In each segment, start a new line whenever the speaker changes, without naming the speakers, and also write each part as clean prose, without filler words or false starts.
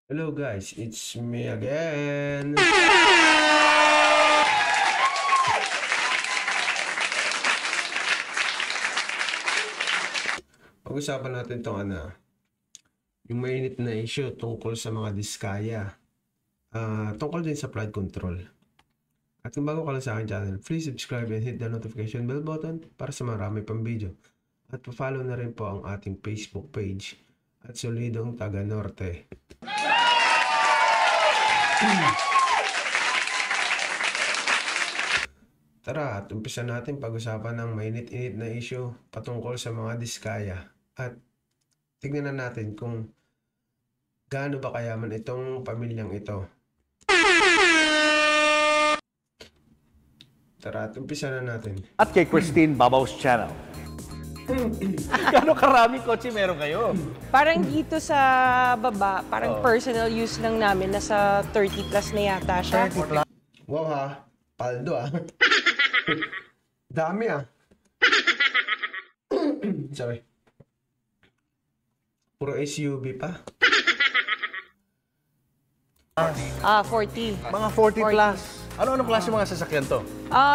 Hello guys, it's me again. Pag-usapan natin itong yung mainit na issue tungkol sa mga diskaya. Tungkol din sa flood control. At kung bago ka lang sa aking channel, please subscribe and hit the notification bell button para sa marami pang video. At pa-follow na rin po ang ating Facebook page at Solidong Taga Norte. Tara, at umpisa natin pag-usapan ng mainit-init na issue patungkol sa mga diskaya. At tignan na natin kung gaano ba kayaman itong pamilyang ito. Tara, at umpisa na natin.
At kay Christine Babaw's channel. Gano'ng karaming kotse meron kayo?
Parang dito sa baba, parang personal use lang namin, nasa 30 plus na yata siya.
Wow ha, paldo Dami Sorry. Puro SUV pa.
40.
Mga 40 plus. Ano-ano klase mga sasakyan to?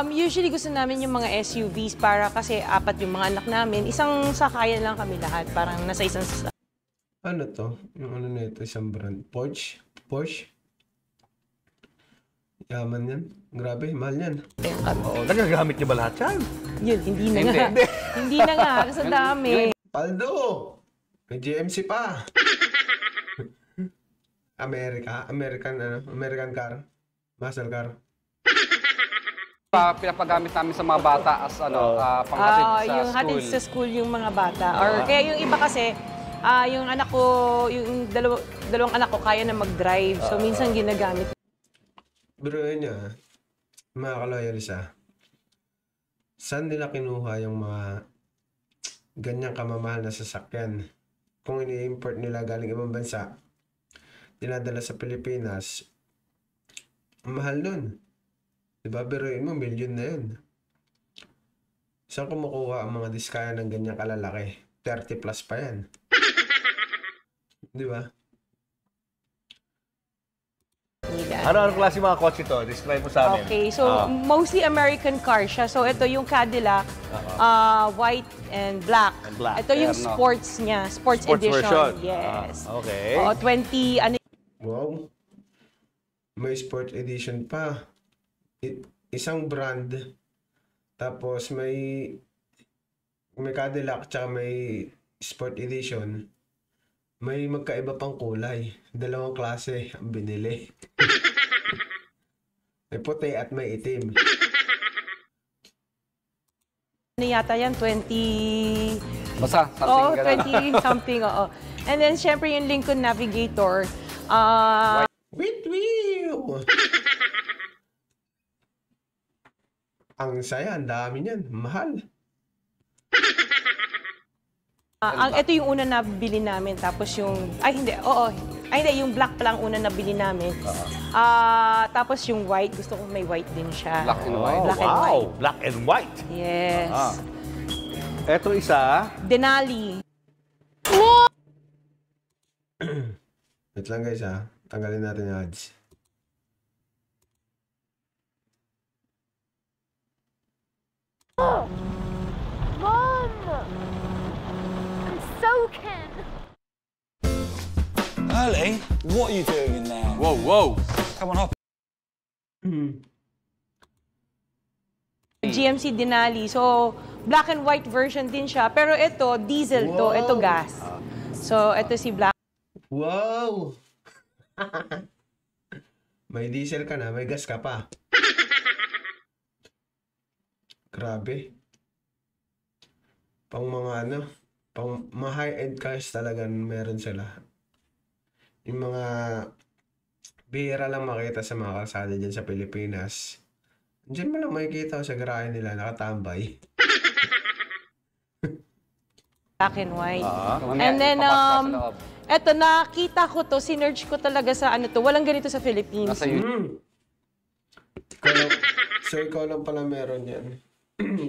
Usually gusto namin yung mga SUVs para kasi apat yung mga anak namin. Isang sakayan lang kami lahat, parang nasa isang sasakyan.
Ano to? Yung ano na ito, isang brand. Porsche? Yaman yan. Grabe, mahal yan.
Oo, nagagamit niyo ba lahat yan?
Yun, hindi na nga. Hindi na nga, kasi dami.
Paldo! May GMC pa. American car. Muscle car.
Pinapagamit namin sa mga bata as panghatid sa
Yung
school.
hatid sa school yung mga bata. Or kaya yung iba kasi, yung anak ko, yung dalawang anak ko kaya na mag-drive. So minsan ginagamit.
Biruin niya, mga kaloyalisa, saan nila kinuha yung mga ganyang kamamahal na sasakyan? Kung ini-import nila galing ibang bansa, dinadala sa Pilipinas, mahal nun. Diba, biruin mo, milyon na yun. Saan kumukuha ang mga diskaya ng ganyang kalalaki? 30 plus pa yan. Diba?
Ano-ano klase mga kotse to? Describe mo sa amin.
Okay, so mostly American car siya. So ito yung Cadillac, white and black.
And black.
Ito yung
Terno.
sports niya, sports edition.
version.
Yes.
Okay.
20, ano
Wow. May sport edition pa. Isang brand. Tapos may Cadillac tsaka may sport edition. May magkaiba pang kulay. Dalawang klase ang binili. May puti at may itim.
ano yata yan, 20...
Basta,
Oh,
something
20 something, oo. And then, syempre, yung Lincoln Navigator.
Wait, ang saya, ang dami niyan. Mahal.
Ito yung una nabili namin. Tapos yung... Ay, hindi. Oo. Ay, hindi. Yung black pa lang una nabili namin. Tapos yung white. Gusto ko may white din siya.
Black and white.
Black and
wow,
white.
black and white.
Yes.
Eto isa.
Denali.
Wait lang guys Tanggalin natin yung ads.
Mom! I'm soaking!
Early? What are you doing in there?
Whoa, whoa!
Come on, hop.
GMC Denali. So, black and white version din siya. Pero ito, diesel to.
Wow.
Ito gas. So, ito si black.
Wow! May diesel ka na, may gas ka pa. Grabe. Pang mga pang mga high-end cars talagang meron sila. Yung mga bihira lang makita sa mga kalsada dyan sa Pilipinas. Diyan mo lang makikita sa garahe nila, nakatambay.
Black and white.
Mamaya,
And then,
ipapasok sa loob.
eto, nakita ko to, sinerge ko talaga sa ano to. Walang ganito sa Philippines.
Nasa YouTube.
Ikaw lang pala meron yan.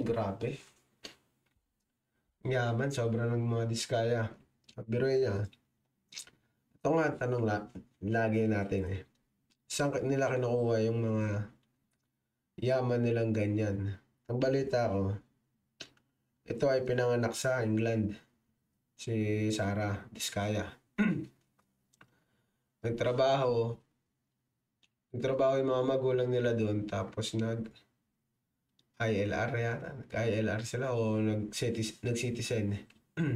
Grabe. Yaman, sobra ng mga diskaya. At biruin niya. ito nga, tanong lagi natin eh. Saan nila kinukuha yung mga yaman nilang ganyan? Ang balita ko, ito ay pinanganak sa England. Si Sarah Diskaya. Nagtrabaho yung mga magulang nila doon, tapos ILR yata. Nag-ILR sila o nag-citizen.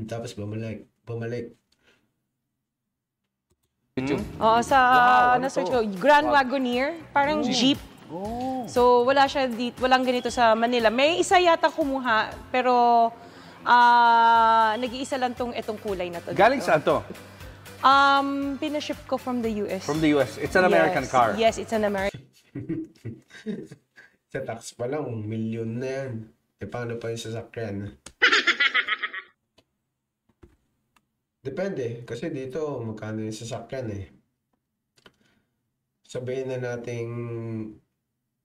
Tapos bumalik.
YouTube.
Oo, sa
Wow, ano
na-search
to?
ko, Grand Wagoneer, parang jeep.
Oh.
So, wala siya dito, walang ganito sa Manila. May isa yata kumuha, pero nag-iisa lang itong kulay na to.
Galing
dito.
saan to?
Pinaship ko from the US.
From the US. It's an American
Yes.
car.
Yes, it's an American.
Sa tax pa lang, 1 million na yan. E paano pa yung sasakyan? Depende. Kasi dito, magkano yung sasakyan eh. Sabihin na nating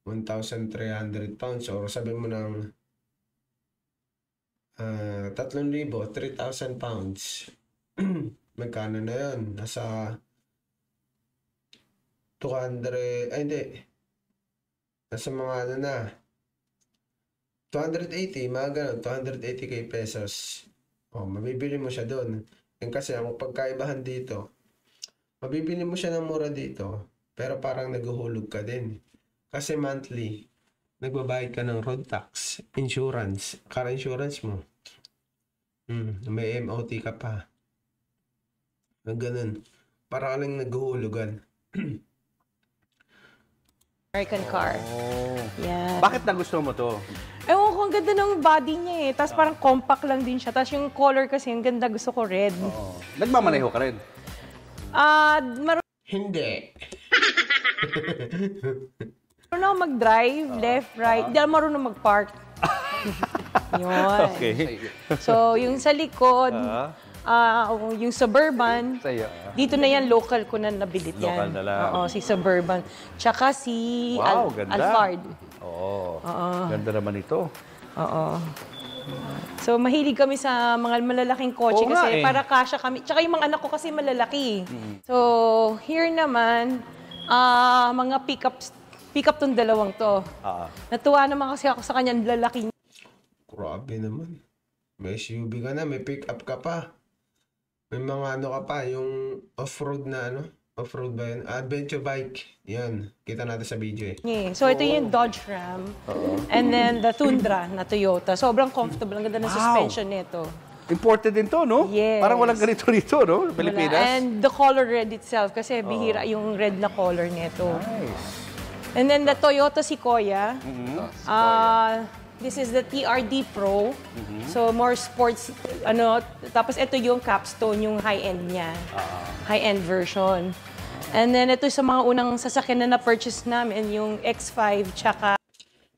1,300 pounds or sabihin mo ng 3,000, 3,000 pounds. Magkano na yun? Nasa 200, ay hindi. Nasa mga ano na. 280, mga ganun, 280k pesos. O, mabibili mo siya doon. Kasi ang pagkaibahan dito, mabibili mo siya ng mura dito, pero parang naguhulog ka din. Kasi monthly, nagbabayad ka ng road tax, insurance, car insurance mo. May MOT ka pa. Ganun. Para ka lang naguhulugan.
American car.
Oh.
Yeah.
Bakit nagustuhan mo to?
Ewan ko, ang ganda ng body niya eh. Tapos parang compact lang din siya. Tapos yung color kasi, ang ganda. Gusto ko red.
Oh. Nagmamaneho ka rin?
Hindi.
Marunong ako mag-drive, left, right. Hindi ako marunong mag-park. Yun.
Okay.
So, yung sa likod, yung Suburban,
Sa iyo.
dito na yan, local ko na nabilit yan.
Local na lang.
Oo, si Suburban. Tsaka si
Wow, ganda.
Alphard.
Oo. Ganda naman ito.
Oo. So, mahilig kami sa mga malalaking kotse
Oo nga
kasi
eh.
para kasya kami. Tsaka yung mga anak ko kasi malalaki. So, here naman, mga pick-up tong dalawang to. Natuwa naman kasi ako sa kanyang lalaki.
Grabe naman. May SUV ka na, may pick-up ka pa. May mga ano ka pa, yung off-road na ano? Off-road ba yun? Adventure bike. Yan. Kita natin sa video eh.
Yeah. So, ito yung Dodge Ram. And then, the Tundra na Toyota. Sobrang comfortable. Ang ganda ng suspension nito.
Imported din to, no?
Yes.
Parang walang ganito rito, no? Pilipinas.
And the color red itself. Kasi bihira yung red na color nito.
Nice.
And then, the Toyota Sequoia.
Sequoia.
This is the TRD Pro. So, more sports, tapos ito yung capstone, yung high-end niya. High-end version. And then, ito sa mga unang sasakyan na na-purchase namin, yung X5, tsaka...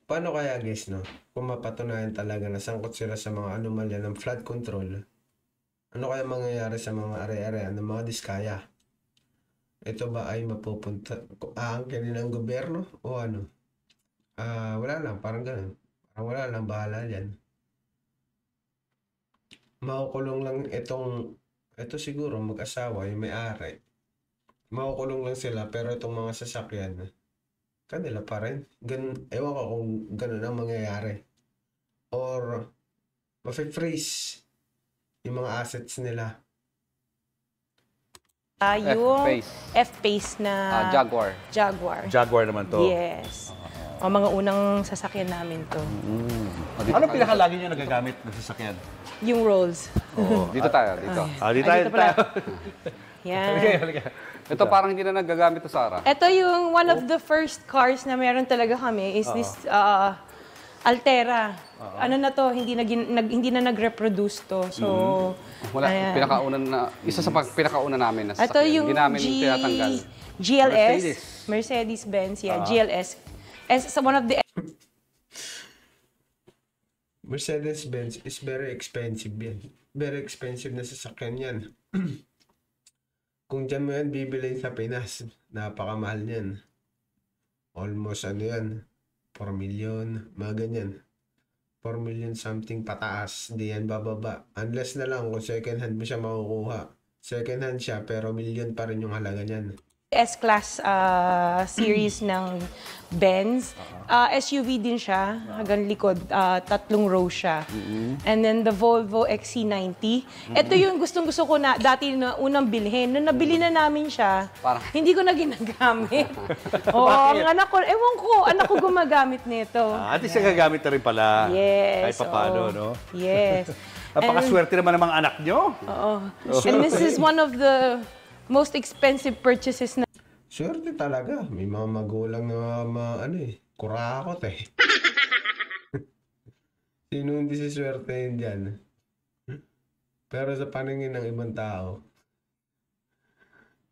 Paano kaya guys, no? Kung mapatunayan talaga na sangkot sila sa mga anomalya ng flood control, ano kaya mangyayari sa mga are-arean ng mga diskaya? Ito ba ay mapupunta, aangkin ng gobyerno o ano? Wala lang, parang ganun. Parang wala lang, bahala yan. Makukulong lang ito siguro mag-asawa, yung may-ari. Makukulong lang sila, pero itong mga sasakyan, kanila pa rin. Ewan ko kung ganun ang mangyayari. Or, mafe-freeze yung mga assets nila.
yung
F-Pace.
F-Pace na
Jaguar.
Jaguar.
naman to.
Yes. O mga unang sasakyan namin to.
Anong pinakalagi nyo nagagamit na sasakyan?
Yung Rolls.
Dito tayo, dito.
Di
Ay,
tayo.
dito pala. Yan.
Ito parang hindi na nagagamit to, Sarah.
Ito yung one of the first cars na meron talaga kami is this Altera. Ano na to, hindi na nag-reproduce to. So,
Wala,
ayan.
isa sa pinakauna namin na
Ito
sasakyan.
yung
Hindi namin tinatanggal.
GLS. Mercedes-Benz, yeah, GLS. As one of the
Mercedes-Benz is very expensive yan. Very expensive na sasakyan yan. Kung dyan mo yan bibilin sa Pinas, napakamahal yan. Almost ano yan, 4 million, mga ganyan. 4 million something pataas, di yan bababa. Unless na lang kung second hand mo siya makukuha Second hand siya, pero million pa rin yung halaga niyan.
S-Class series ng Benz. SUV din siya, hanggang likod, 3 row siya. And then the Volvo XC90. Ito yung gustong-gusto ko na dati na unang bilhin. Nung nabili na namin siya, hindi ko na ginagamit. Ang anak ko, ewan ko, anak ko gumagamit nito.
At least gagamit na rin pala.
Yes.
Kahit paano, no?
Yes.
Napakaswerte naman ng mga anak nyo.
And this is one of the most expensive purchases na
Swerte talaga. May mga magulang na kurakot eh. Sino hindi si swerte yun dyan? Pero sa paningin ng ibang tao,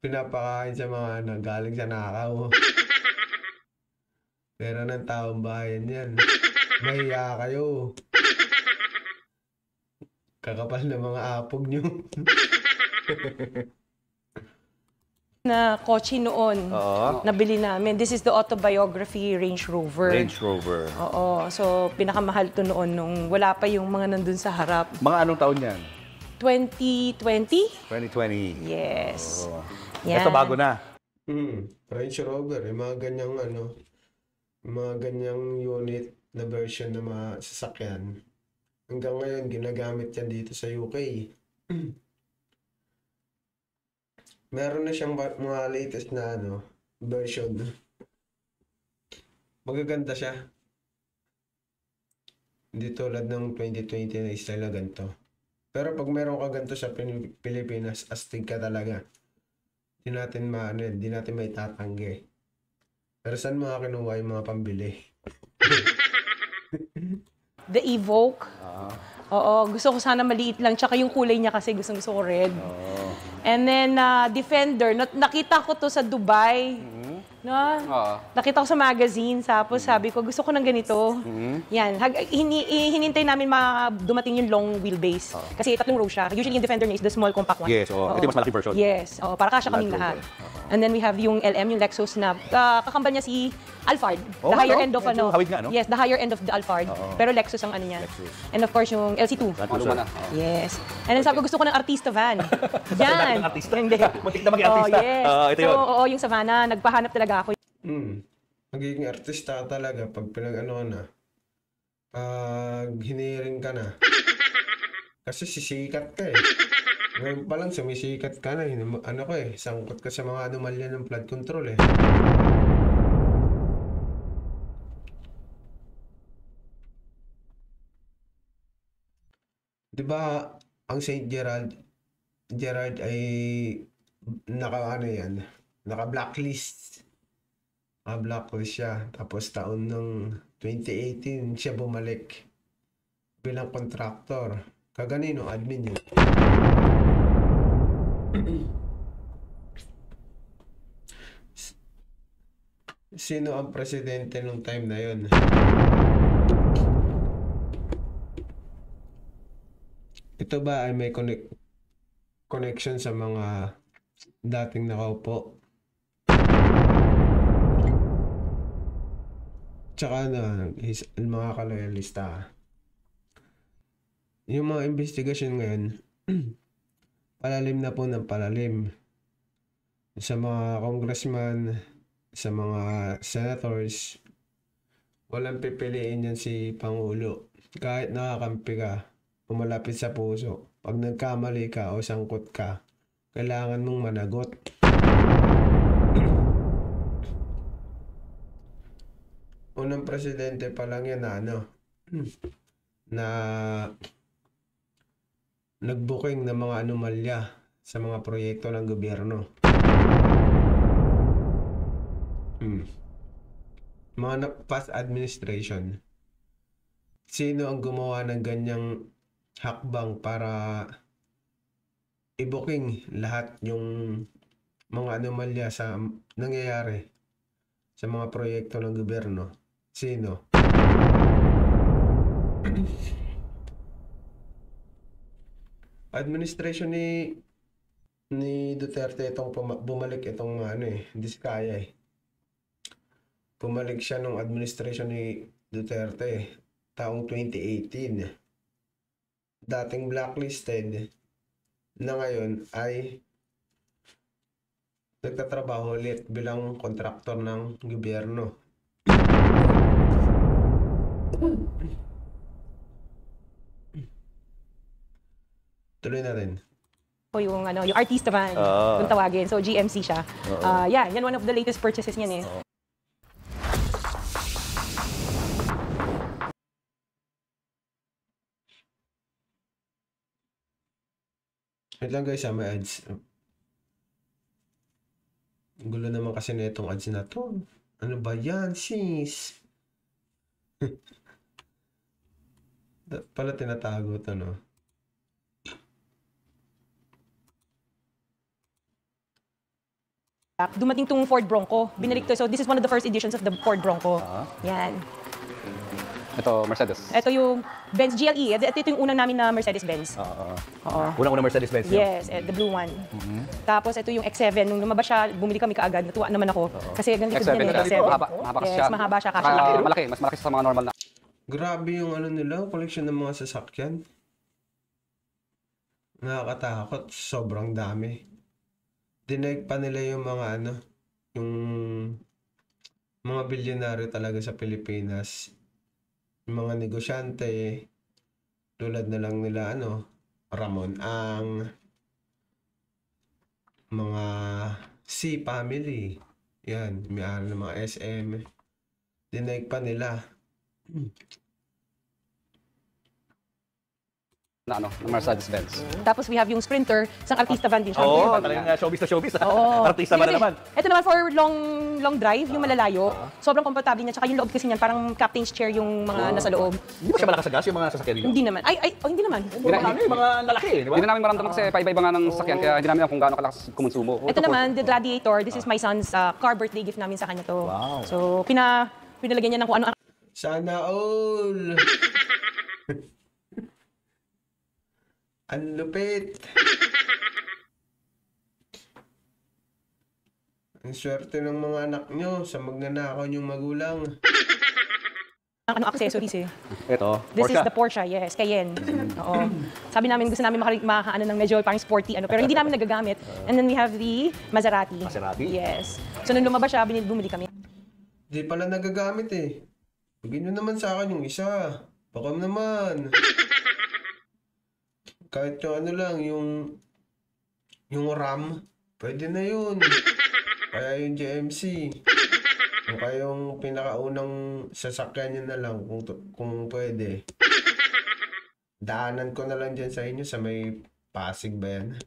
pinapakain sa mga anak, galing sa nakaw. Pero ng taong bayan yan. Mahiya kayo. Kakapal na mga apog nyo.
na kotse noon nabili namin. This is the autobiography Range Rover.
Range Rover.
Oo. So, pinakamahal to noon nung wala pa yung mga nandun sa harap.
Mga anong taon yan?
2020?
2020.
Yes.
Ito bago na.
Range Rover, yung mga ganyang mga ganyang unit na version na mga sasakyan. Hanggang ngayon, ginagamit yan dito sa UK. Meron na siyang mga latest na version. Magaganda siya. Hindi tulad ng 2020 na style na ganito. Pero pag meron ka ganito sa Pilipinas, astig ka talaga. Hindi natin may tatanggi. Pero saan mga kinuha yung mga pambili?
The Evoque. Oo, gusto ko sana maliit lang. Tsaka yung kulay niya kasi gusto ko red. And then, Defender. Nakita ko to sa Dubai. No? Nakita ko sa magazine. Tapos sabi ko, gusto ko ng ganito. Yan. Hinintay namin dumating yung long wheelbase. Kasi 3 row siya. Usually yung Defender niya is the small compact one.
Yes, ito yung mas malaki version.
Yes. Para kasya kaming lahat. And then we have yung LM, yung Lexus na kakambal niya si Alphard. The higher end of
hawig nga, no?
Yes, the higher end of the Alphard. Pero Lexus ang ano niya. And of course yung LC2. Yes. And then sabi ko, gusto ko ng artista van. Yan.
Artista?
Hindi.
Muntik na maging artista.
Yes.
Ito yun.
So, yung Savannah, nagpahanap talaga ako.
Magiging artista talaga pag hiniring ka na. Kasi sisikat ka eh. Ngayon pa lang sumisikat ka na. Sangkot ka sa mga anomalya ng flood control eh. Diba ang St. Gerard ay naka-blacklist. Blacklist siya. Tapos taon ng 2018 siya bumalik bilang contractor. Kaganino, admin yun. Sino ang presidente nung time na yun? Ito ba ay may connection sa mga dating nakaupo? Tsaka mga kaloyalista. Yung mga investigasyon ngayon, palalim na po ng palalim. Sa mga congressman, sa mga senators, walang pipiliin yan si Pangulo. Kahit nakakampi ka, pumalapit sa puso. Pag nagkamali ka o sangkot ka, kailangan mong managot. Unang presidente pa lang yan na nagbuking ng mga anomalya sa mga proyekto ng gobyerno. Mga past administration. Sino ang gumawa ng ganyang hakbang para i-booking lahat yung mga anomalya sa nangyayari sa mga proyekto ng gobyerno? Sino? Administration ni Duterte itong bumalik itong hindi kaya eh. Bumalik siya nung administration ni Duterte taong 2018. Dating blacklisted, na ngayon ay nagtatrabaho ulit bilang kontraktor ng gobyerno. Tuloy na rin.
O yung, yung artista van, kung tawagin. So, GMC siya. Yan one of the latest purchases niyan eh.
Wait lang guys, may ads. Gulo naman kasi na itong ads na to. Ano ba yan, sis? Pala tinatago to, no?
Dumating tong Ford Bronco. Binalik to. So, this is one of the first editions of the Ford Bronco. Yan.
Ito, Mercedes.
Ito yung Benz GLE. Ito yung unang namin na Mercedes-Benz.
Unang-unang Mercedes-Benz niyo?
Yes, the blue one. Tapos ito yung X7. Nung lumabas siya, bumili kami kaagad. Natuwa naman ako. Kasi ganito
X7,
din
X7. Mahaba kasi
Yes,
siya.
mahaba siya. Kasi
Malaki. Mas malaki sa mga normal na.
Grabe yung ano nila, collection ng mga sasakyan. Nakakatakot, sobrang dami. Dinaig pa nila yung mga yung mga bilyonaryo talaga sa Pilipinas. Yung mga negosyante, tulad na lang nila Ramon Ang, mga C family. Yan, may-ari ng mga SM. Dinaig pa nila.
Na Mercedes-Benz.
Tapos we have yung Sprinter, isang artista van din siya.
Talagang showbiz na showbiz. Artista man na naman.
Ito naman for long drive, yung malalayo. Sobrang komportable niya. Tsaka yung loob kasi niyan, parang captain's chair yung mga nasa loob.
Hindi ba siya malakas sa gas yung mga sasakyan niyo?
Hindi naman. Hindi naman.
Yung mga lalaki, di ba?
Hindi namin maramdaman kasi paiba-iba nga ng sasakyan kaya hindi namin alam kung gaano kalakas kumonsumo.
Ito naman, the Gladiator. This is my son's car birthday gift namin sa kanya to.
Wow.
So, pinalagyan niya ng kung ano.
Sana all! Ang lupit! Ang swerte ng mga anak nyo sa magnanakaw yung magulang.
Accessories eh.
Ito,
This is the Porsche, yes, Cayenne. Oo. Sabi namin gusto namin ng medyo parang sporty pero hindi namin nagagamit. And then we have the Maserati.
Maserati?
Yes. So nung lumabas siya, bumili kami.
Di pala nagagamit eh. Bigyan nyo naman sa akin yung isa. Baka naman. Kahit yung lang, yung RAM, pwede na yun. Kaya yung GMC. O kaya yung pinakaunang sasakyan nyo na lang kung pwede. Daanan ko na lang dyan sa inyo sa may Pasig ba yan?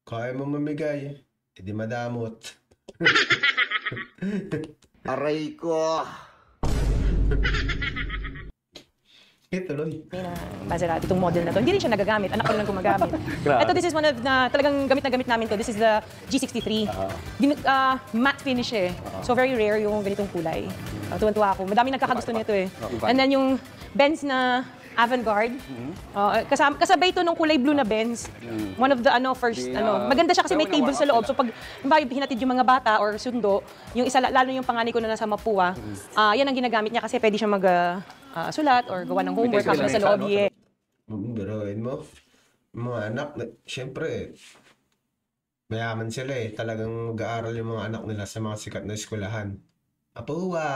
Kaya mo mamigay, edi madamot.
Aray ko!
Tuloy.
Na Maserati, itong model na to. Hindi rin siya nagagamit. Anak ko lang gumagamit. Ito, this is one of talagang gamit na gamit namin to. This is the G63. Matte finish eh. So very rare yung ganitong kulay. Tuwan-tuwa ako. Madami nagkakagusto nito eh. And then yung Benz na Avantgarde. Kasabay ito nung kulay blue na Benz. One of the first maganda siya kasi may table sa loob. So pag hinatid yung mga bata or sundo, yung isa lalo yung panganay ko na nasa Mapua, yan ang ginagamit niya kasi pwede siya sulat or gawa ng homework habang sa loob. Yeah.
Biruin mo. Mga anak, syempre, mayaman sila eh. Talagang mag-aaral yung mga anak nila sa mga sikat na eskwelahan. Apuwa!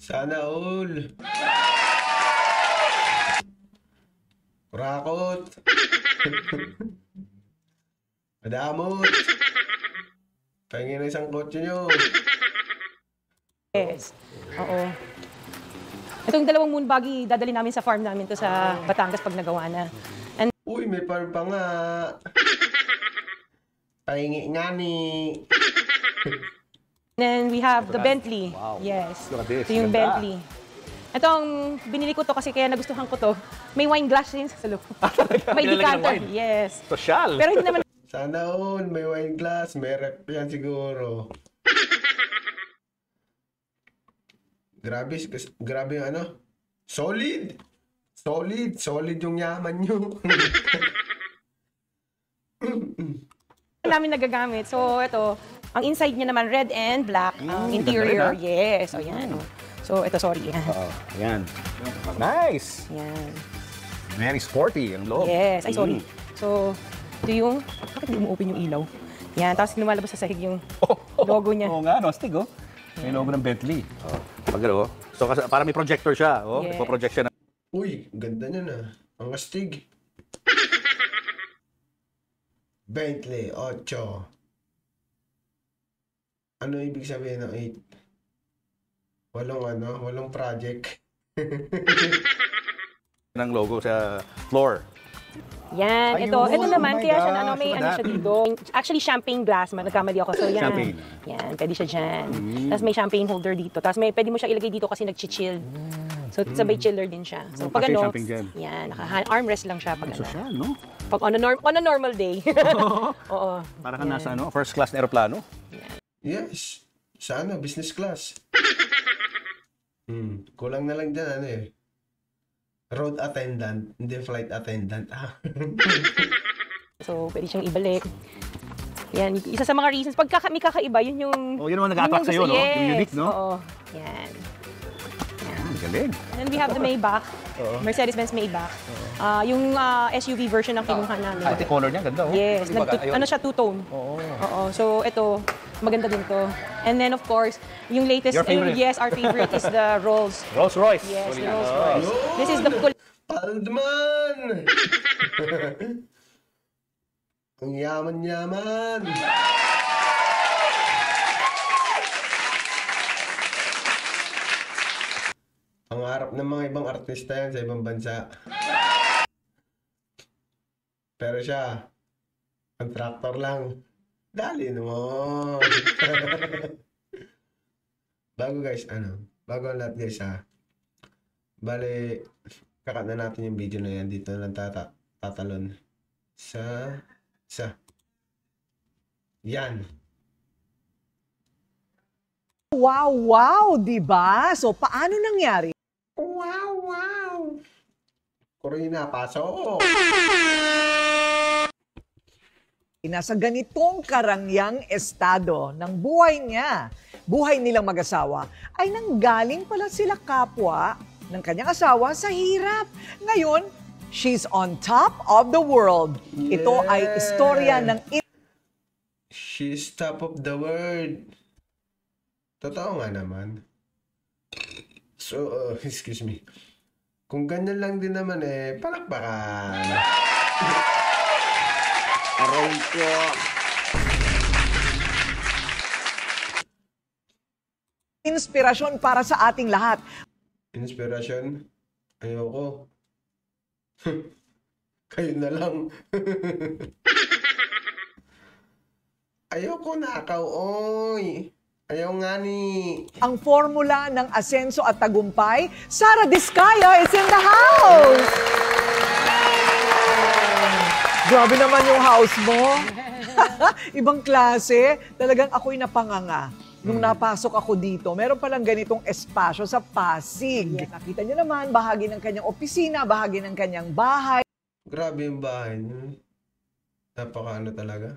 Sana all! Kurakot! Madamot! Pahingin na isang kotse nyo!
Yes. Oo. Itong dalawang moon buggy, dadali namin sa farm namin to sa Batangas pag nagawa na. And
Uy, may farm pa nga! Pahingi nga ni!
then we have the Bentley.
Wow.
Yes.
Look at this.
Ito yung
Ganda.
Bentley. Ito ang binili ko to kasi kaya nagustuhan ko to. May wine glass din sa loob. May
Nilalagyan ng
decanter.
wine?
Yes.
Social!
Pero hindi naman
Sana all, may wine glass, may rep yan siguro. Grabe yung solid! Solid yung yaman nyo.
namin nagagamit. So ito, ang inside niya naman red and black. Ang interior, yes. O yan. So So, ito, sorry.
Oo, yan. Nice!
Yan.
Very sporty ang loob.
Yes. Ay, sorry. So, ito yung... Bakit hindi mo open yung ilaw? Yan. Tapos lumalabas sa sahig yung logo niya.
Oo nga, no? Astig, oh. May logo ng Bentley. Pag oh. So, para may projector siya. Oh,
Yes.
Ipo-project siya na.
Uy, ganda niya na. Ang astig. Bentley 8. Ano ibig sabihin ng 8? Walong project.
ng logo sa floor.
Yan,
Ayun,
ito naman,
oh my
kaya siya,
gosh,
may
look at
ano
that.
siya dito. Actually, champagne glass, nagkamali ako. So, yan.
Champagne.
Yan, pwede siya dyan. Tapos may champagne holder dito. Tapos pwede mo siya ilagay dito kasi nag-chill. So, sabay chiller din siya. So, pag
Kasi
ano,
champagne dyan.
yan, armrest lang siya pag ano.
Social, no?
Pag on a normal day. Oo.
Para ka nasa first class na aeroplano.
Yes. Sana, business class. Kulang na lang dyan, road attendant, hindi flight attendant.
So, pwede siyang ibalik. Yan, isa sa mga reasons. Pag may kakaiba, yun yung...
Oh, yun naman nag-attract sa'yo, no?
Yes.
Yung unique, no?
Oo. Yan.
Ang galing.
And then we have the Maybach. Mercedes-Benz Maybach. Yung SUV version ng kinuha namin.
Ito color niya, ganda, oh.
Yes.
Ayun.
Ano siya, two-tone. Oo. So, ito, maganda din to. And then, of course, yung latest...
Your favorite?
Yes, our favorite is the Rolls.
Rolls Royce.
Yes, the
Yan.
Rolls Royce. This is the full...
Paldman! Ang yaman-yaman! Ang harap ng mga ibang artista yan sa ibang bansa. Pero siya, contractor lang. Dali mo. Bago ang lahat guys Bale, kakat na natin yung video na yan. Dito na lang tatalon. Yan.
Wow, di ba? So, paano nangyari?
Wow! Corina, pasok!
Nasa ganitong karangyang estado ng buhay niya, buhay nilang mag-asawa, ay nanggaling pala sila kapwa ng kanyang asawa sa hirap. Ngayon, she's on top of the world. Ito ay istorya ng
She's top of the world. Totoo nga naman. So, excuse me. Kung ganyan lang din naman palakpakan. Aray ko.
inspirasyon para sa ating lahat.
Inspirasyon? Ayoko. Kayo na lang. Ayoko nakaw, oy. Ayaw nga ni.
Ang formula ng asenso at tagumpay, Sara Diskaya is in the house! Grabe naman yung house mo. Ibang klase. Talagang ako'y napanganga. Nung napasok ako dito, meron palang ganitong espasyo sa Pasig. Nakita niyo naman, bahagi ng kanyang opisina, bahagi ng kanyang bahay.
Grabe yung bahay niyo. Napaka ano talaga.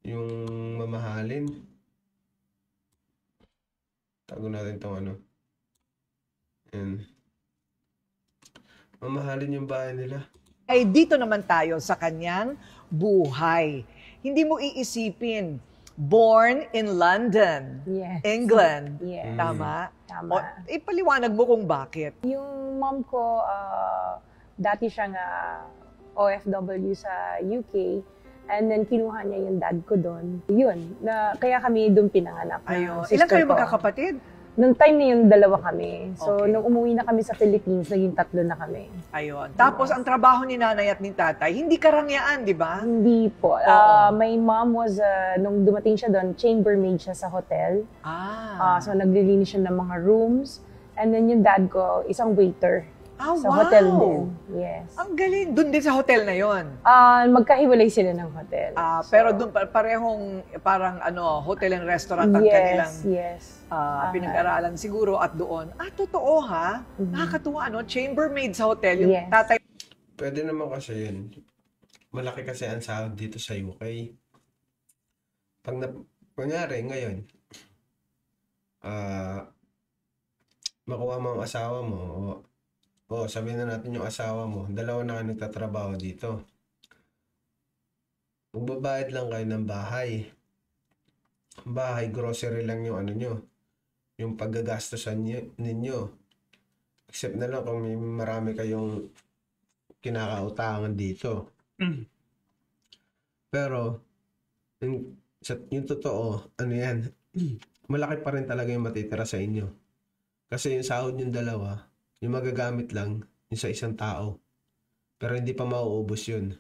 Yung mamahalin. Tago natin itong ano. Yan. Mamahalin yung bahay nila.
Ay dito naman tayo sa kanyang buhay. Hindi mo iisipin, born in London,
Yes.
England.
Yes.
Tama?
Tama.
Ipaliwanag mo kung bakit.
Yung mom ko, dati siyang OFW sa UK. And then, kinuha niya yung dad ko doon. Yun. Kaya kami doon pinanganak.
Ayun.
Sister
Ilan kayo
ko.
magkakapatid?
Nung time na yun, 2 kami. So,
Okay.
nung umuwi na kami sa Philippines, naging 3 na kami.
Ayun. Tapos, ang trabaho ni nanay at ni tatay, hindi karangyaan, di ba?
Hindi po.
Oo.
My mom was, nung dumating siya doon, chambermaid siya sa hotel. So, naglilinis siya ng mga rooms. And then yung dad ko, isang waiter. Sa
wow.
hotel din. Yes.
Ang galing. Doon din sa hotel na yon.
Magkahiwalay sila ng hotel.
Pero doon parehong parang hotel and restaurant ang kanilang
Yes.
pinag-aralan siguro at doon. Totoo ha? Nakakatuwa, chambermaid sa hotel. Yung
Yes.
tatay.
Pwede naman kasi yun. Malaki kasi ang sahod dito sa UK. Kunyari ngayon, makuha mo ang asawa mo, o sabihin na natin yung asawa mo, dalawa na kayo nagtatrabaho dito. Magbabayad lang kayo ng bahay. Bahay, grocery lang yung ano nyo, yung paggagastosan ninyo. Except na lang kung may marami kayong kinakautangan dito. Pero, yung totoo, ano yan, malaki pa rin talaga yung matitira sa inyo. Kasi yung sahod yung dalawa, yung magagamit lang, yung sa isang tao. Pero hindi pa mauubos yun.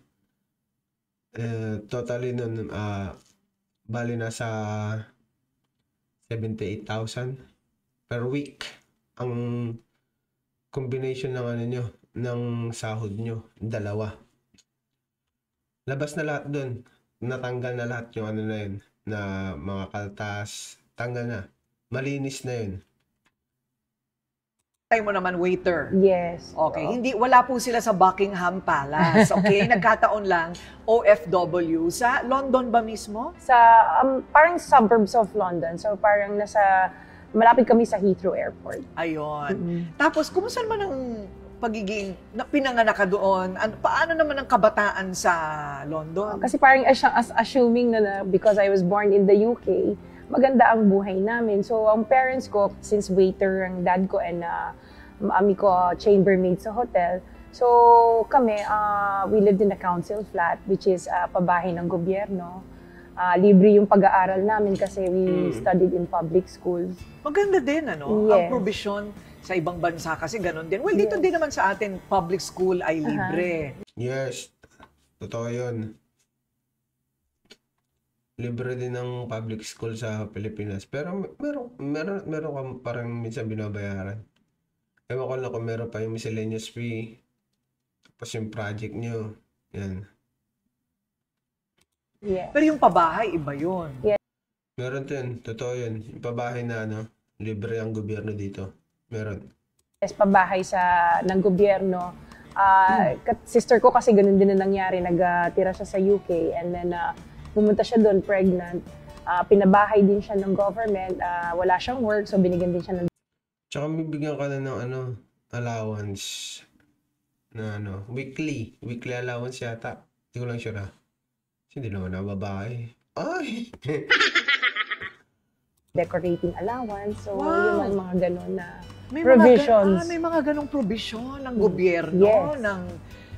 Totally nun, bali nasa 78,000 per week ang combination ng ano nyo, ng sahod nyo, dalawa. Labas na lahat dun. Natanggal na lahat yung ano na yun, na mga kaltas. Tanggal na. Malinis na yun.
Tayo mo naman, waiter.
Yes.
Okay, wala po sila sa Buckingham Palace. Okay, nagkataon lang, OFW. Sa London ba mismo?
Sa parang suburbs of London. So parang malapit kami sa Heathrow Airport.
Ayun. Tapos, kumusta naman ang pagiging, pinanganak ka doon? Paano naman ang kabataan sa London?
Kasi parang assuming na because I was born in the UK, maganda ang buhay namin. So, ang parents ko, since waiter ang dad ko and mami ko chambermaid sa hotel, so kami, we lived in a council flat, which is pabahay ng gobyerno. Libre yung pag-aaral namin kasi we studied in public schools.
Maganda din, ano?
Yes.
Ang provision sa ibang bansa kasi ganun din. Well, dito din naman sa atin, public school ay libre.
Yes. Totoo yun. Libre din ng public school sa Pilipinas. Pero meron ka parang minsan binabayaran. Ewan ko lang kung meron pa yung miscellaneous fee. Tapos yung project nyo. Yan.
Yeah.
Pero yung pabahay, iba yun.
Meron din. Totoo yun. Yung pabahay na libre ang gobyerno dito. Meron.
Yes, pabahay ng gobyerno. Sister ko kasi ganun din na nangyari. Nagtira siya sa UK and then pumunta siya doon pregnant. Pinabahay din siya ng government. Wala siyang work so binigyan din siya ng...
Tsaka bibigyan ka na ng allowance na weekly allowance yata. Hindi ko lang sure Hindi naman na babae. Ay!
decorating allowance. So,
Wow.
yung mga ganun na
May
provisions.
may mga ganong provision ng gobyerno
Yes.
ng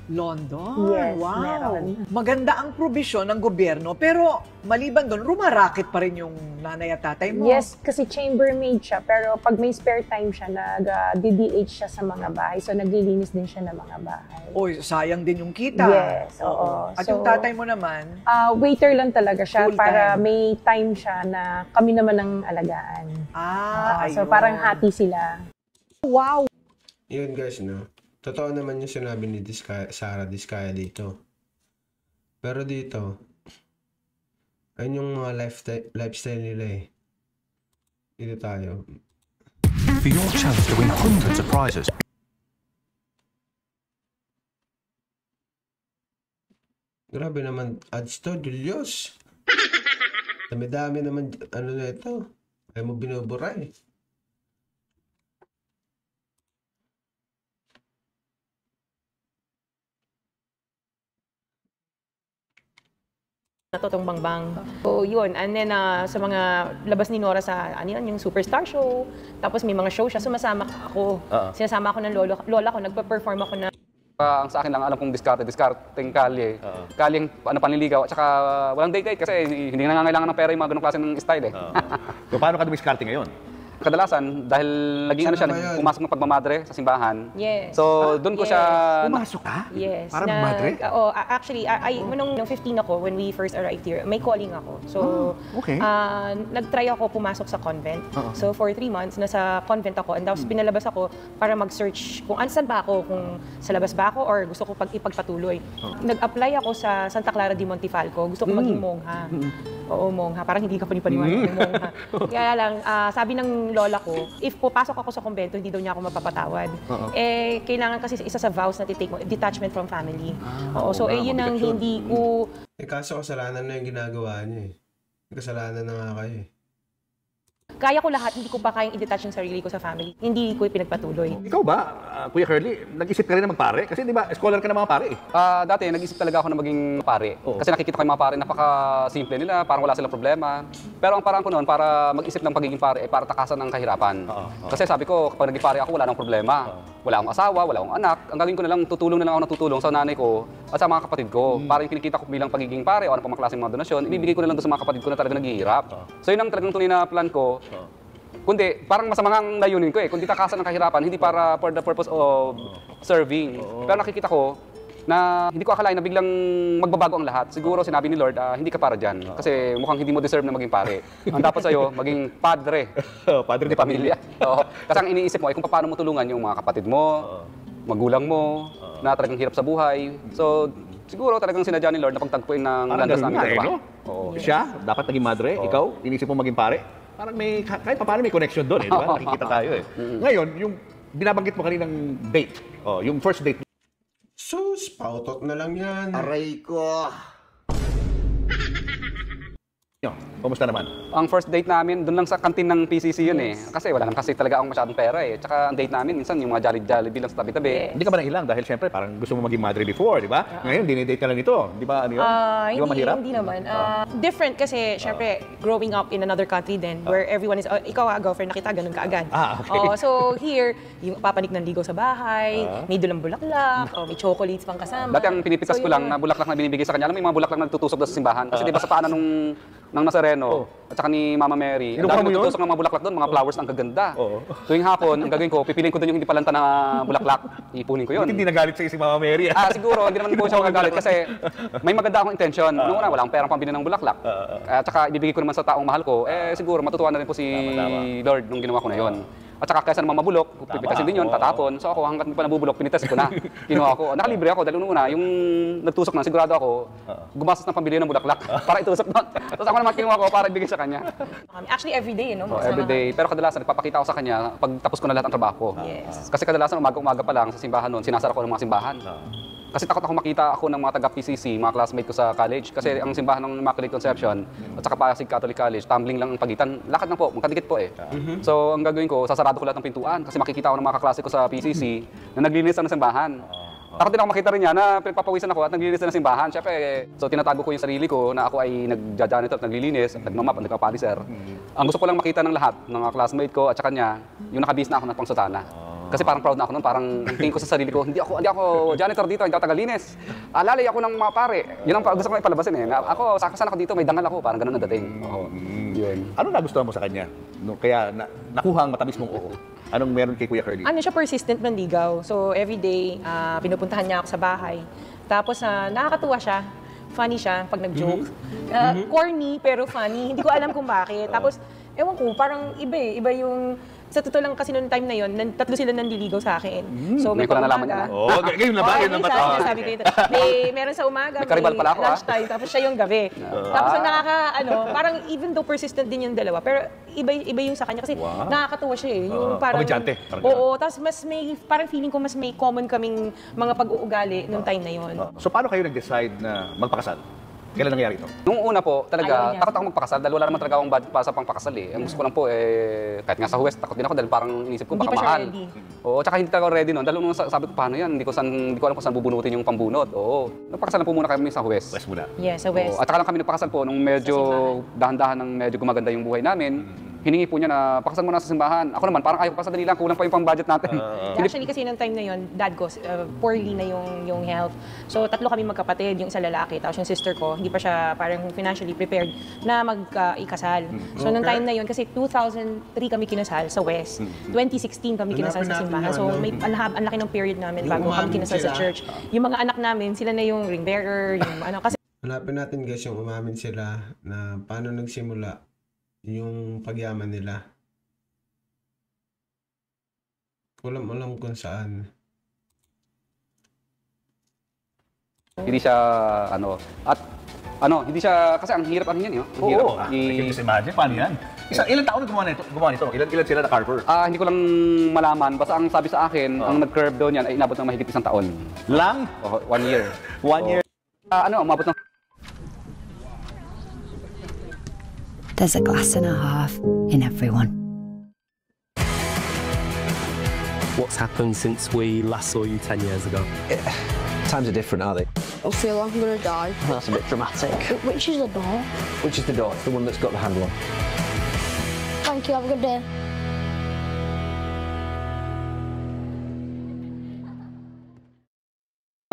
London.
Yes,
Wow.
meron.
Maganda ang provision ng gobyerno, pero maliban doon, rumaraket pa rin yung nanay at tatay mo.
Yes, kasi chambermaid siya. Pero pag may spare time siya, nag-DDH siya sa mga bahay. So, naglilinis din siya ng mga bahay.
Oy, sayang din yung kita.
Yes, oo.
At
So,
yung tatay mo naman,
waiter lang talaga siya
Full
para
time.
may time siya na kami naman ang alagaan. So,
ayun.
parang hati sila.
Wow.
Yun guys, totoo naman yung sinabi ni Sarah Diskaya dito. Pero dito, ayun yung mga lifestyle nila eh. Dito tayo.
For your chance to win hundreds of prizes.
Grabe naman ads to, Julius. Dami-dami naman na ito. Ay mo binubura eh.
Natutong bangbang. So, yun. And then, sa mga labas ni Nora sa, yung Superstar Show. Tapos may mga show siya, sumasama ako. Sinasama ako ng lola ko, nagpa-perform ako na.
Ang sa akin lang alam kong discarding kalye. Kalyeng panliligaw at saka walang date kasi hindi nangangailangan ng pera yung mga ganung klase ng style eh.
So, paano ka dumiskarte ngayon?
Kadalasan, dahil naging
Saan ba yun?
pumasok ng pagmamadre sa simbahan.
Yes.
So, doon ko
Yes.
siya...
Pumasok ka?
Yes.
Para madre?
Actually, nung 15 ako, when we first arrived here, may calling ako. So,
okay.
nag-try ako pumasok sa convent. So, for 3 months, nasa convent ako. And tapos, pinalabas ako para mag-search kung saan ba ako, kung sa labas ba ako or gusto ko ipagpatuloy. Nag-apply ako sa Santa Clara de Montefalco. Gusto ko maging mongha. Oo, mongha. Parang hindi ka panipaniwala ng mongha. Kaya lang, sabi ng lola ko, if pupasok ako sa kumbento, hindi daw niya ako mapapatawad. Kailangan kasi isa sa vows na titake mo, detachment from family. So, yun ang hindi ko...
Kaso kasalanan na yung ginagawa niya eh. Kasalanan na nga kayo eh.
kaya ko lahat, hindi ko pa kayang i-detach yung sarili ko sa family. Hindi ko pinagpatuloy.
Ikaw ba, Kuya Curly, nag-isip ka rin na magpare? Kasi di ba, scholar ka ng mga pare eh.
Dati, nag-isip talaga ako na maging pare.
Oo.
Kasi nakikita ko yung mga pare, napaka-simple nila, parang wala silang problema. Pero ang parang ko noon, para mag-isip ng pagiging pare, para takasan ng kahirapan. Kasi sabi ko, kapag naging pare ako, wala nang problema. Wala akong asawa, wala akong anak. Ang gagawin ko na lang, tutulong na lang ako ng tutulong sa nanay ko at sa mga kapatid ko. Para yung kinikita ko bilang pagiging pare o ano pa mga klaseng mga donasyon, ibibigay ko na lang doon sa mga kapatid ko na talaga naghihirap. So yun ang talagang tunay na plan ko. Kundi, parang masama ang layunin ko eh. Kundi takasan ng kahirapan, hindi para for the purpose of serving. Pero nakikita ko na hindi ko akalain na biglang magbabago ang lahat. Siguro sinabi ni Lord, hindi ka para dyan. Kasi mukhang hindi mo deserve na maging pare. Ang dapat sa'yo, maging padre.
Padre de pamilya.
Oo. Kasi ang iniisip mo ay kung paano mo tulungan yung mga kapatid mo, magulang mo, na talagang hirap sa buhay. So, siguro talagang sinadya ni Lord na pagtagpuin ng landas namin dalawa.
Oo. Siya, dapat naging madre. Ikaw, inisip mo maging pare. Parang may, kahit pa paano may connection doon eh. Di ba? Nakikita tayo eh. Ngayon, yung binabanggit mo kaninang date. Yung first date.
Sus, pautot na lang yan.
Aray ko. Kumusta naman?
Ang first date namin, doon lang sa kantin ng PCC yun eh. Kasi wala naman kasi talaga akong masyadong pera eh. Tsaka ang date namin, minsan yung mga jolly-jolly lang sa tabi-tabi.
Hindi ka ba nailang? Dahil syempre, parang gusto mo maging madre before, di ba? Ngayon, dinidate ka lang ito. Di ba? Ano yun? Di ba mahirap?
Hindi naman. Different kasi, syempre, growing up in another country din, where everyone is, ikaw girlfriend na kita, ganun ka agad.
Okay.
So here, yung papanik ng ligaw sa bahay, may dulang bulaklak, may chocolates pang kasama.
Dati ang pinipitas ko lang na bulaklak na binibigay sa kanya. Alam mo yung mga bulaklak na nagtutusok doon sa simbahan? Kasi di ba sa paanan ng Nazareno at saka ni Mama Mary, ang dami nagtutusok ng mga bulaklak doon, mga flowers ang kaganda. Tuwing hapon, ang gagawin ko, pipiliin ko doon yung hindi palanta na bulaklak. Ipunin ko yun.
Hindi nagalit sa'yo si Mama Mary.
Siguro, hindi naman po siya magagalit kasi may maganda akong intention. Noong una, wala akong perang pambili ng bulaklak. At saka ibibigay ko naman sa taong mahal ko, siguro matutuwa na rin po si Lord nung ginawa ko na yon. At saka kaysa naman mabulok, pipitasin din yun, tatapon. So ako, hanggat pa nabubulok, pinitas ko na. Kinuha ko. Nakalibre ako dahil una, yung nagtusok na, sigurado ako, gumastos ng pambili ng bulaklak para itusok doon. Tapos ako naman kinuha ko para ibigay sa kanya.
Actually, everyday, no?
Everyday. Pero kadalasan, nagpapakita ako sa kanya pag tapos ko na lahat ng trabaho ko.
Yes.
Kasi kadalasan, umaga-umaga pa lang sa simbahan noon, sinasara ko ng mga simbahan. Kasi takot ako makita ako ng mga taga-PCC, mga classmate ko sa college. Kasi ang simbahan ng Immaculate Conception at saka Pasig Catholic College, tumbling lang ang pagitan. Lakad na po, magkadikit po eh. So ang gagawin ko, sasarado ko lahat ng pintuan. Kasi makikita ako ng mga kaklase ko sa PCC na naglilinis ng simbahan. Takot din ako makita rin niya na pinagpapawisan ako at naglilinis na ng simbahan. Siyempre, so tinatago ko yung sarili ko na ako ay nagja-janitor at naglilinis, at nagmamap, at nagpapaliser. Ang gusto ko lang makita ng lahat, ng mga classmate ko at saka niya, yung nakabihis na ako ng pangsutana. Kasi parang proud na ako noon, parang tingin ko sa sarili ko, hindi ako janitor dito, hindi ako tagalinis. Lalay ako ng mga pare. Yun ang gusto ko ipalabasin eh. Ako, sakasan ako dito, may dangal ako, parang ganun na dating. Yun.
Ano nagustuhan mo sa kanya? Kaya nakuha ang matamis mong oo. Anong meron kay Kuya Curly?
Ano siya, persistent manligaw. So everyday, pinupuntahan niya ako sa bahay. Tapos nakakatuwa siya. Funny siya pag nag-joke. Corny pero funny. Hindi ko alam kung bakit. Tapos, ewan ko, parang iba yung... Sa totoo lang kasi noong time na yon, tatlo sila nanliligaw sa akin. So
may ko na nalaman yan.
Ngayon na ba?
Sabi ko ito. Meron sa umaga,
may karibal pala ako,
lunchtime, tapos siya yung gabi. Tapos parang even though persistent din yung dalawa, pero iba yung sa kanya kasi nakakatuwa siya eh. Yung parang,
komedyante.
Oo, tapos parang feeling ko mas may common kaming mga pag-uugali noong time na yon.
So paano kayo nag-decide na magpakasal? Kailan nangyari ito?
Nung una po, talaga, takot ako magpakasal dahil wala naman talaga akong budget para sa pangpakasal eh. Ang gusto ko lang po, kahit nga sa West, takot din ako dahil parang inisip ko baka mahal. Oo, tsaka hindi talaga ready noon. Dahil nung sabi ko, paano yan? Hindi ko alam kung saan bubunutin yung pambunot. Oo. Nagpakasal na po muna kami sa West.
West muna?
Yes, sa West.
At saka lang kami nagpakasal po nung medyo dahan-dahan ng medyo gumaganda yung buhay namin. Hiningi po niya na pakasal muna sa simbahan. Ako naman, parang ayaw ko pa sa dali kulang pa yung pang-budget natin.
Actually, kasi nung time na yon, dad ko, poorly na yung health. So, tatlo kami magkapatid, yung isa lalaki, tapos yung sister ko, hindi pa siya parang financially prepared na ikasal. So, nung time na yon, kasi 2003 kami kinasal sa West, 2016 kami kinasal sa simbahan. So, ang laki ng period namin bago kami kinasal sa church. Yung mga anak namin, sila na yung ring bearer, yung kasi...
Hanapin natin guys yung umamin sila na paano nagsimula yung pagyaman nila. Alam kung saan.
Hindi siya, hindi siya, kasi ang hirap yan yun.
Oo, I can just imagine, paano yan? Ilan taon na gumawa nito? Ilan sila na carver?
Hindi ko lang malaman, basta ang sabi sa akin, ang nag-curve daw niyan ay inabot ng mahigit 1 taon.
Lang?
1 year.
1 year?
Umabot ng
there's a glass and a half in everyone.
What's happened since we last saw you 10 years ago?
Times are different, are they?
I feel like I'm gonna die.
That's a bit dramatic.
Which is the door?
Which is the door? It's the one that's got the handle on.
Thank you, have a good day.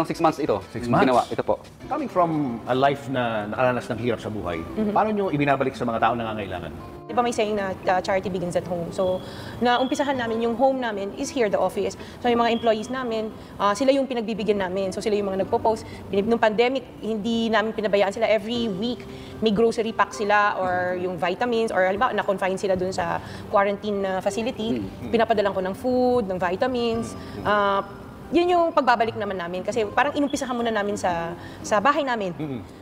Ang 6 months ito,
6 months?
ginawa, ito po.
Coming from a life na nakaranas ng hirap sa buhay, paano nyo ibinabalik sa mga tao na nangangailangan?
Di ba may saying na charity begins at home? So, naumpisahan namin, yung home namin is here, the office. So, yung mga employees namin, sila yung pinagbibigyan namin. So, sila yung mga nagpo-post. Nung pandemic, hindi namin pinabayaan sila. Every week, may grocery pack sila or yung vitamins or halimbawa, na-confine sila dun sa quarantine facility. Pinapadalan ko ng food, ng vitamins. Yun yung pagbabalik naman namin kasi parang inumpisahan muna namin sa bahay namin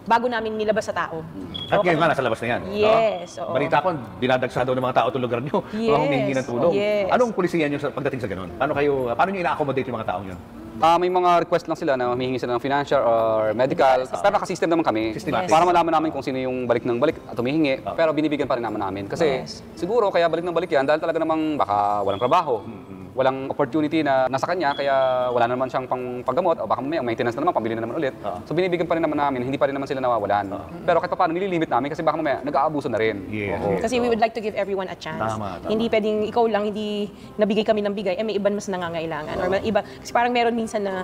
bago namin nilabas sa tao.
At ngayon nga, nasa labas na yan.
Yes.
No? Balita ko, dinadagsa daw ng mga tao itong lugar nyo.
Yes.
Mga humihingi ng tulong.
Yes.
Anong polisiyan nyo pagdating sa ganun? Paano nyo ina-accommodate yung mga taong yun?
May mga request lang sila na humihingi sila ng financial or medical. Pero naka-system naman kami para malaman namin kung sino yung balik ng balik at humihingi. Pero binibigyan pa rin namin. Kasi siguro kaya balik ng balik yan dahil talaga namang baka walang trabaho. Walang opportunity na nasa kanya, kaya wala naman siyang panggamot o baka may maintenance na naman, pambili na naman ulit. So binibigyan pa rin naman namin, hindi pa rin naman sila nawawalan. Pero kahit pa paano, nililimit namin kasi baka mamaya nag-aabuso na rin.
Kasi we would like to give everyone a chance.
Tama.
Hindi pwedeng ikaw lang, hindi nabigay kami ng bigay, may iban mas nangangailangan. Or iba, kasi parang meron minsan na,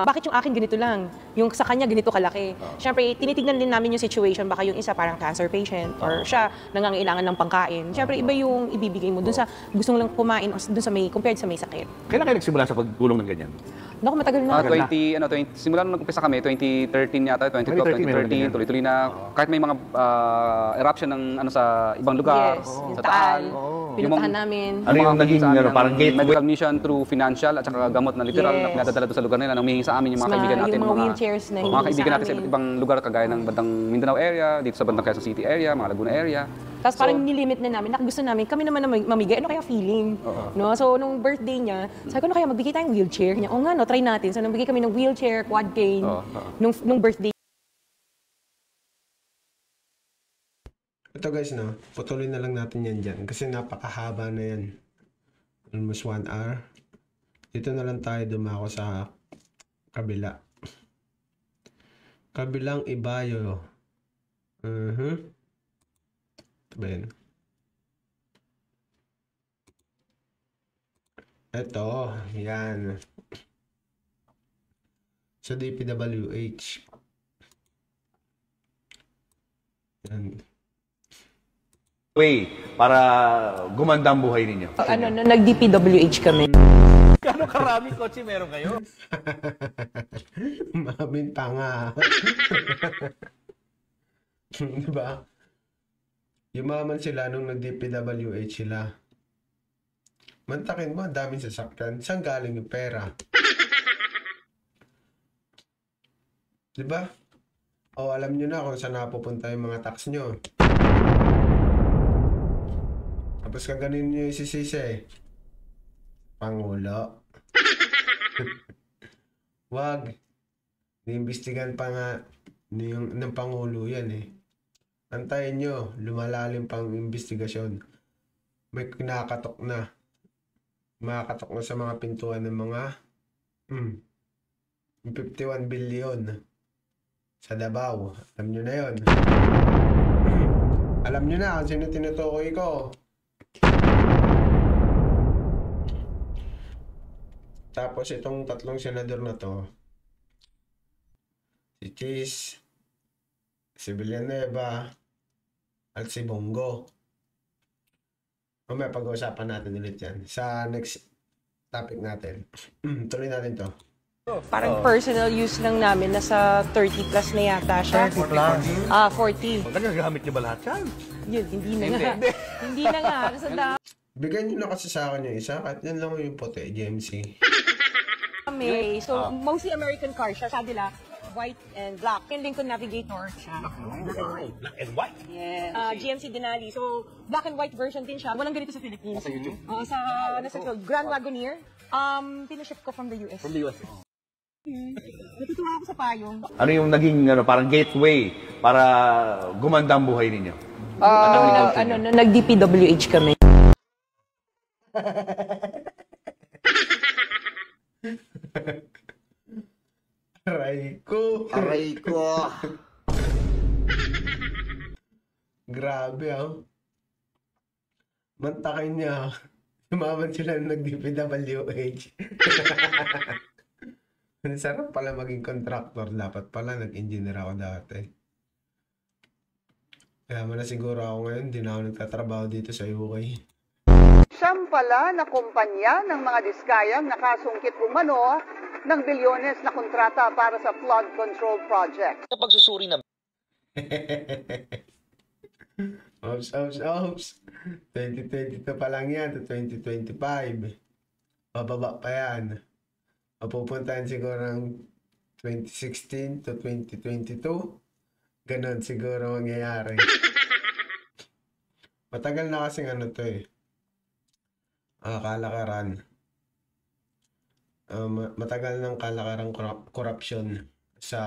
bakit yung akin ganito lang? Yung sa kanya ganito kalaki. Siyempre, tinitignan din namin yung situation, baka yung isa parang cancer patient or siya nangangailangan ng pangkain. Siyempre, iba yung ibibigay mo dun sa gusto mo lang kumain o dun sa may, compared sa may sakit.
Kailan kayo nagsimula sa pagtulong ng ganyan?
Naku, matagal na.
20, simula nung nag-umpisa kami, 2013 yata, 2012, 2013, tuloy-tuloy na. Kahit may mga eruption ng sa ibang lugar, sa Taal.
Pinuntahan namin.
Ano yung naging parang gateway?
Medical mission through financial at saka gamot na literal na pinadadala doon sa lugar nila. Humihingi sa amin yung mga kaibigan natin.
Yung mga wheelchairs na
mga kaibigan natin sa ibang lugar kagaya ng bandang Mindanao area, dito sa bandang Quezon City area, mga Laguna area.
Tapos parang nilimit na namin, gusto namin, kami naman na mamigay, ano kaya feeling? No? So, nung birthday niya, sabi ko, ano kaya magbigay tayong wheelchair niya? O nga, no, try natin. So, nagbigay kami ng wheelchair, quad cane, nung birthday.
Ito guys, no, patuloy na lang natin yan dyan kasi napakahaba na yan. Almost 1 hour. Dito na lang tayo dumako sa kabila. Kabilang Ibayo. Ito ba yun? Ito, yan. Sa DPWH.
Yan. Way para gumanda ang buhay ninyo.
Nag-DPWH kami.
Gano'ng karaming kotse meron kayo?
Mamin pa nga. Diba? Yumaman sila nung nag-DPWH sila. Mantakin mo, ang daming sasakyan. Saan galing yung pera? Diba? O, alam nyo na kung saan napupunta yung mga tax nyo. Tapos kaganin nyo yung sisisi. Pangulo. Wag. Niimbestigan pa nga ng Pangulo yan eh. Antayin nyo, lumalalim pang investigasyon. May kinakatok na. Makakatok na sa mga pintuan ng mga 51 billion sa Davao. Alam nyo na yun. Alam nyo na kung sino tinutukoy ko. Tapos itong tatlong senador na to, si Chis, si Villanueva, at si Bongo. Mamaya pag-uusapan natin ulit yan sa next topic natin. Tuloy natin to.
Parang personal use lang namin, nasa 30 plus na yata siya.
30 plus?
40.
Nagagamit niyo ba lahat yan?
Yun, hindi na nga. Hindi na nga.
Bigyan nyo na kasi sa akin yung isa, kahit yan lang yung puti, GMC.
So, mostly American car siya. Sabi nila, white and black. Yung Lincoln Navigator siya.
Black and white?
Yes. GMC Denali. So, black and white version din siya. Walang ganito sa Philippines. Sa YouTube? Nasa Grand Wagoneer. Pinaship ko from the US.
From the US?
Natutuwa ako sa payong.
Ano yung naging parang gateway para gumanda ang buhay ninyo?
Nag-DPWH kami.
Aray ko. Grabe, Mantakin niya. Sumaman sila ng nag-DPWH. Ang sarap pala maging contractor. Dapat pala nag-engineer ako dati. Kaya mo na siguro ako ngayon, hindi na ako nagtatrabaho dito sa UK.
Siyam pala na kumpanya ng mga diskayang nakasungkit umano ng bilyones na kontrata para sa flood control project.
Sa pagsusuri ng
Ops. 2022 pa lang yan to 2025. Bababa pa yan. Mapupuntahan siguro ng 2016 to 2022. Ganon siguro mangyayari. Matagal na kasing to kalakaran. Matagal ng kalakaran corruption sa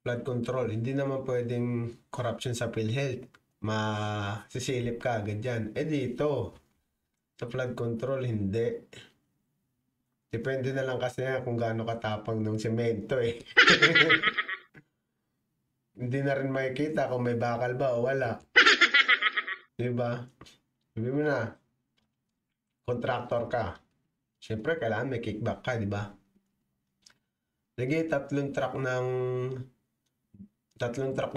flood control. Hindi naman pwedeng corruption sa PhilHealth. Masisilip ka agad yan. Dito, sa flood control, hindi. Depende na lang kasi kung gaano katapang ng semento Hindi na rin makikita kung may bakal ba o wala. Diba? Sabi mo na, contractor ka. Siyempre, kailangan may kickback ka, diba? Sige, tatlong truck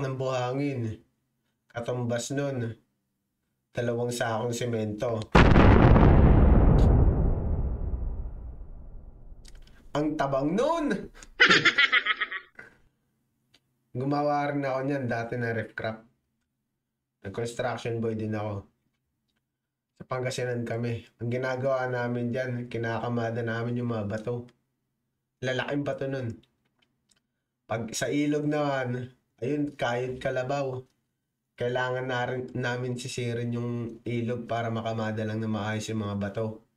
ng buhangin. Katumbas nun. 2 sakong semento. Ang tabang nun! Gumawa rin ako niyan dati na refcraft. Nag-construction boy din ako. Sa Pangasinan kami. Ang ginagawa namin dyan, kinakamada namin yung mga bato. Lalaking bato nun. Pag sa ilog naman, ayun, kayod kalabaw. Kailangan namin sisirin yung ilog para makamada lang na maayos yung mga bato.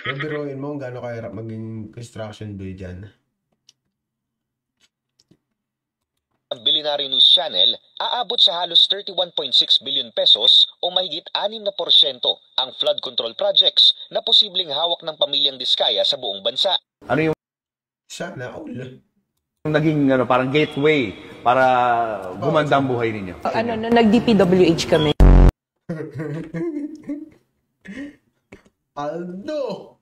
Mabiruin mo kung gaano kahirap maging construction boy dyan.
Ang Billionaire News Channel, aabot sa halos 31.6 billion pesos o mahigit 6% ang flood control projects na posibleng hawak ng pamilyang Diskaya sa buong bansa.
Ano yung
sana all?
Naging parang gateway para gumanda ang buhay ninyo?
Nag-DPWH kami.
Aldo!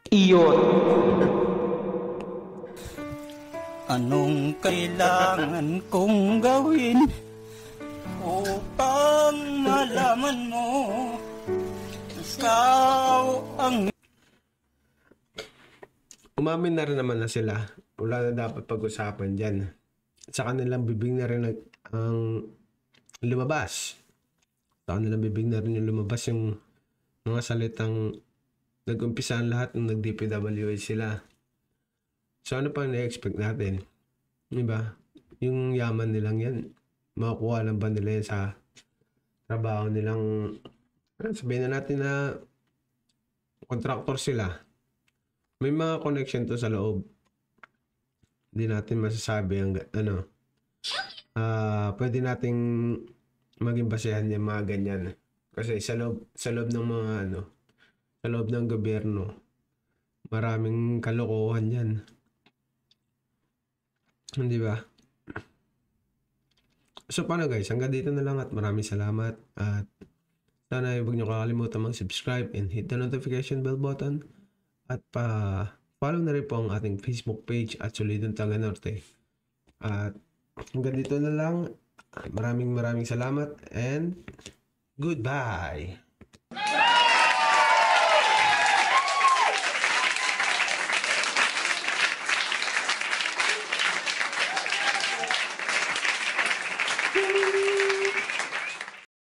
Iyon. Anong kailangan kong gawin upang malaman mo ikaw ang...
Umamin na rin naman na sila. Wala na dapat pag-usapan dyan. Sa kanilang bibig na rin ang lumabas. Sa kanilang bibig na rin yung lumabas yung mga salitang nag-umpisahan lahat ng nag-DPWH sila. So ano pa na-expect natin? Diba? Yung yaman nilang yan, makukuha lang ba nila yan sa trabaho nilang, sabihin na natin na contractor sila. May mga connection to sa loob. Hindi natin masasabi ang pwede nating maging basehan yung mga ganyan. Kasi sa loob ng mga sa loob ng gobyerno, maraming kalokohan yan. Hindi ba? So paano guys, hanggang dito na lang at maraming salamat at sana huwag nyo kakalimutan mag-subscribe and hit the notification bell button at follow na rin po ang ating Facebook page at Solidong Tanga Norte. At hanggang dito na lang, maraming salamat and goodbye!